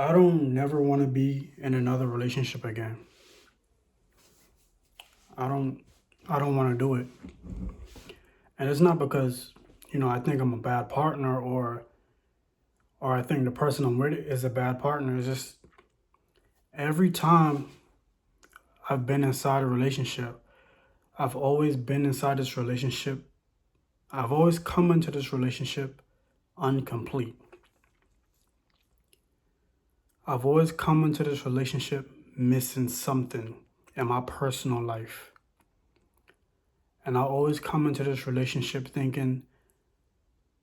I don't never want to be in another relationship again. I don't I don't want to do it. And it's not because, I think I'm a bad partner or I think the person I'm with is a bad partner. It's just every time I've been inside a relationship, I've always been inside this relationship. I've always come into this relationship incomplete. I've always come into this relationship missing something in my personal life. And I always come into this relationship thinking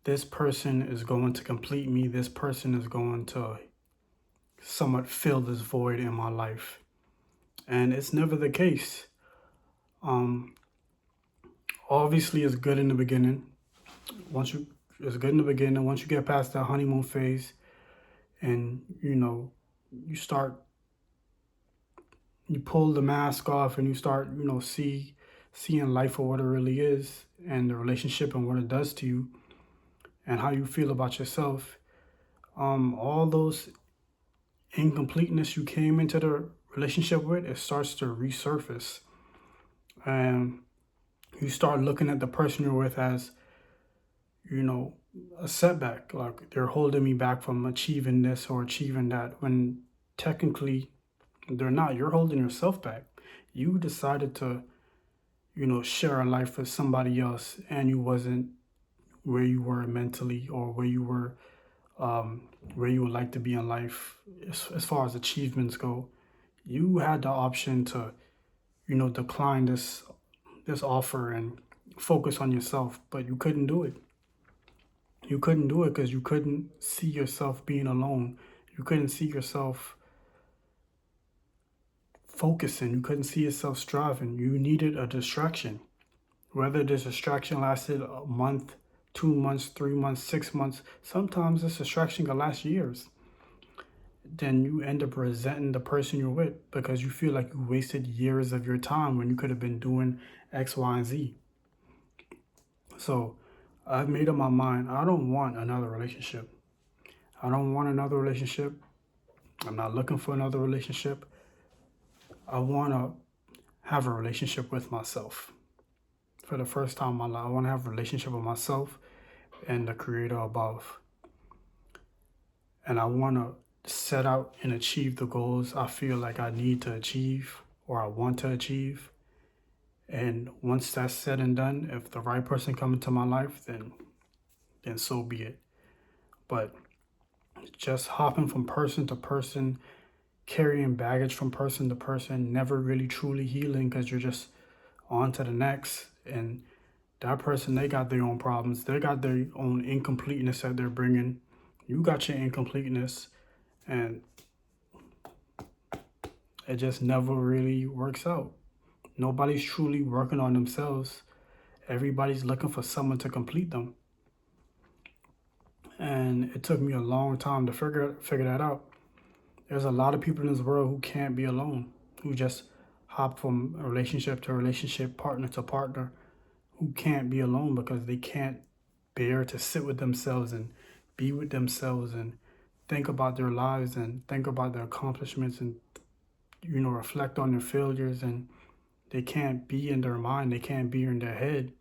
this person is going to complete me. This person is going to somewhat fill this void in my life. And it's never the case. Um, Obviously, it's good in the beginning. Once you, it's good in the beginning. Once you get past that honeymoon phase, and you start, you pull the mask off, and you start, seeing life for what it really is, and the relationship and what it does to you, and how you feel about yourself. All those incompleteness you came into the relationship with, it starts to resurface. And you start looking at the person you're with as, you know, a setback. Like they're holding me back from achieving this or achieving that, when technically they're not. You're holding yourself back. You decided to, share a life with somebody else, and you wasn't where you were mentally, or where you would like to be in life as far as achievements go. You had the option to, decline this offer and focus on yourself, but you couldn't do it. You couldn't do it because you couldn't see yourself being alone. You couldn't see yourself focusing. You couldn't see yourself striving. You needed a distraction. Whether this distraction lasted a month, 2 months, 3 months, 6 months, sometimes this distraction can last years. Then you end up resenting the person you're with because you feel like you wasted years of your time when you could have been doing X, Y, and Z. So I've made up my mind. I don't want another relationship. I don't want another relationship. I'm not looking for another relationship. I want to have a relationship with myself. For the first time in my life, I want to have a relationship with myself and the creator above. And I want to set out and achieve the goals I feel like I need to achieve or I want to achieve. And once that's said and done, if the right person comes into my life, then so be it. But just hopping from person to person, carrying baggage from person to person, never really truly healing because you're just on to the next. And that person, they got their own problems. They got their own incompleteness that they're bringing. You got your incompleteness, and it just never really works out. Nobody's truly working on themselves. Everybody's looking for someone to complete them. And it took me a long time to figure that out. There's a lot of people in this world who can't be alone, who just hop from a relationship to relationship, partner to partner, who can't be alone because they can't bear to sit with themselves and be with themselves and think about their lives and think about their accomplishments and reflect on their failures, and they can't be in their mind, they can't be in their head.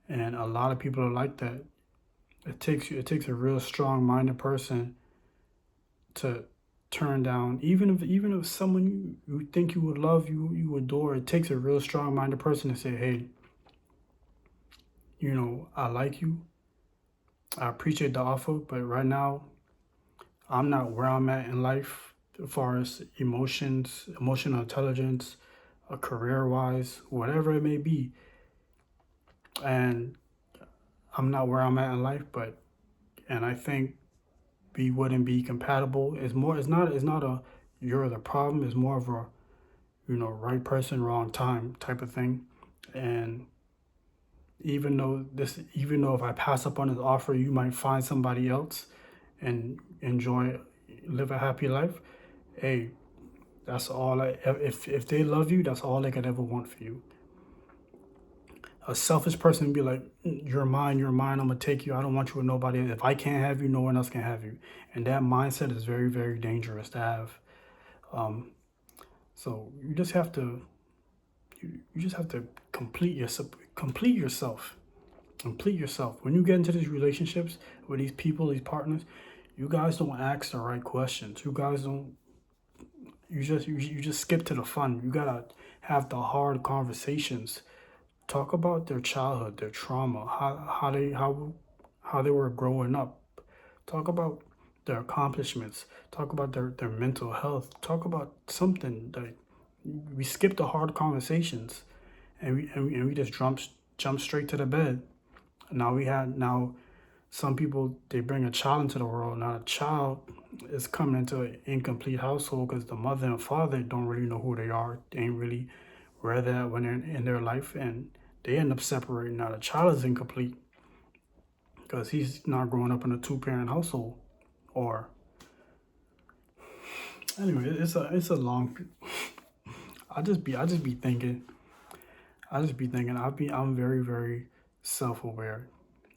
And a lot of people are like that. It takes a real strong minded person to turn down, even if someone you think you would love, you adore. It takes a real strong minded person to say, hey, I like you, I appreciate the offer, but right now I'm not where I'm at in life as far as emotions, emotional intelligence, career wise, whatever it may be. And I'm not where I'm at in life, and I think we wouldn't be compatible. It's not a you're the problem, it's more of a right person, wrong time type of thing. And even though if I pass up on his offer, you might find somebody else and live a happy life. Hey, that's all if they love you, that's all they could ever want for you. A selfish person would be like, you're mine, you're mine, I'm gonna take you. I don't want you with nobody. If I can't have you, no one else can have you. And that mindset is very, very dangerous to have. Um, so you just have to you just have to complete yourself. Complete yourself. When you get into these relationships with these people, these partners, you guys don't ask the right questions. You guys don't you just skip to the fun. You gotta have the hard conversations. Talk about their childhood, their trauma, how they were growing up. Talk about their accomplishments. Talk about their mental health. Talk about something that we skip the hard conversations and we just jump straight to the bed. Now some people, they bring a child into the world. Now the child is coming into an incomplete household because the mother and father don't really know who they are. They ain't really where they're at when they're in their life, and they end up separating. Now the child is incomplete because he's not growing up in a two-parent household. Or anyway, it's a long. I just be thinking. I'm very, very self-aware.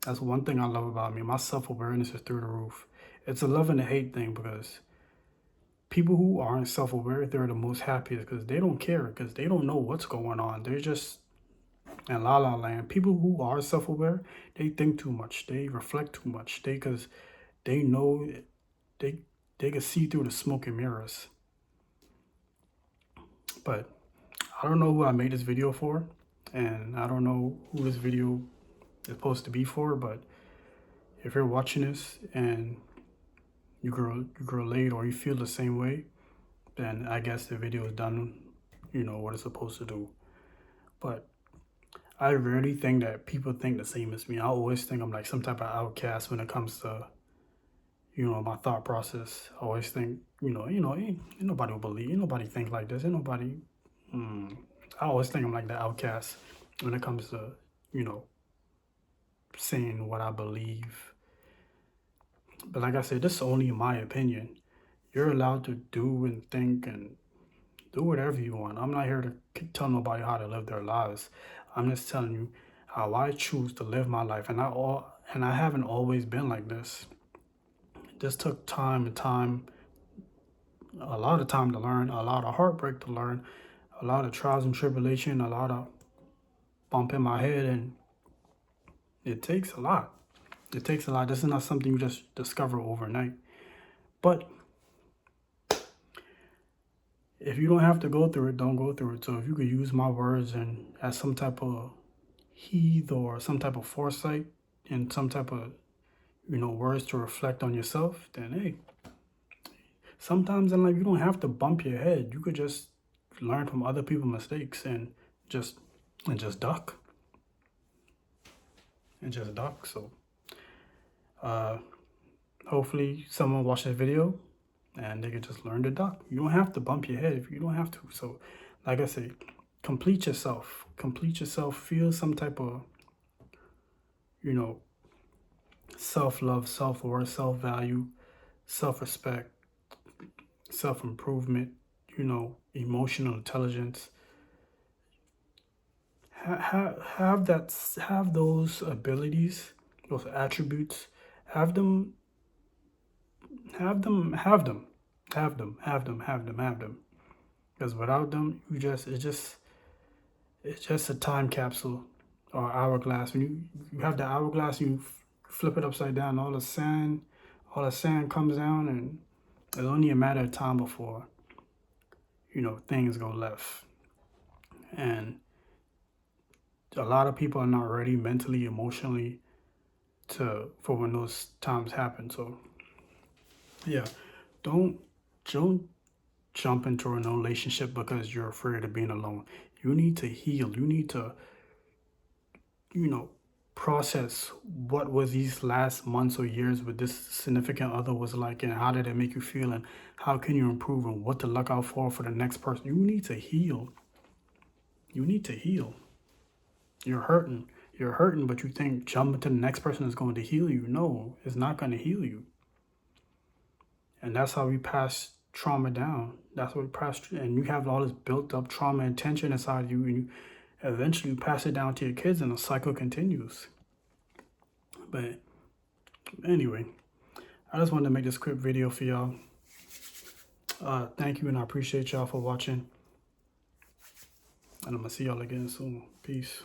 That's one thing I love about me. My self-awareness is through the roof. It's a love and a hate thing because people who aren't self-aware, they're the most happiest because they don't care, because they don't know what's going on. They're just in la la land. People who are self-aware, they think too much. They reflect too much. Because they know they they can see through the smoke and mirrors. But I don't know who I made this video for, and I don't know who this video is supposed to be for. But if you're watching this and you grow late or you feel the same way, then I guess the video is done, what it's supposed to do. But I rarely think that people think the same as me. I always think I'm like some type of outcast when it comes to, my thought process. I always think, ain't nobody will believe, ain't nobody think like this, ain't nobody. Mm, I always think I'm like the outcast when it comes to, you know, saying what I believe. But like I said, this is only my opinion. You're allowed to do and think and do whatever you want. I'm not here to tell nobody how to live their lives. I'm just telling you how I choose to live my life, and I haven't always been like this. This took time and time, a lot of time to learn, a lot of heartbreak to learn, a lot of trials and tribulation, a lot of bump in my head, and it takes a lot. It takes a lot. This is not something you just discover overnight. But if you don't have to go through it, don't go through it. So if you could use my words and as some type of heed or some type of foresight and some type of, words to reflect on yourself, then hey, sometimes in life you don't have to bump your head. You could just learn from other people's mistakes just just duck and just duck. So uh, hopefully someone watched this video and they could just learn to duck. You don't have to bump your head if you don't have to. So like I say, complete yourself. Complete yourself. Feel some type of, self-love, self-worth, self-value, self-respect, self-improvement, emotional intelligence. Have those abilities, those attributes. Have them, have them, have them, have them, have them, have them, have them. Because without them, it's just a time capsule or hourglass. When you have the hourglass, you flip it upside down, all the sand comes down, and it's only a matter of time before, things go left. And a lot of people are not ready mentally, emotionally for when those times happen. So yeah, don't don't jump into a relationship because you're afraid of being alone. You need to heal. You need to, you know, process what was these last months or years with this significant other was like, and how did it make you feel, and how can you improve, and what to look out for the next person. You need to heal. You need to heal. You're hurting. You're hurting, but you think jumping to the next person is going to heal you. No, it's not going to heal you. And that's how we pass trauma down. That's what we pass, and you have all this built up trauma and tension inside you, eventually you pass it down to your kids and the cycle continues. But anyway, I just wanted to make this quick video for y'all. Thank you, and I appreciate y'all for watching. And I'm going to see y'all again soon. Peace.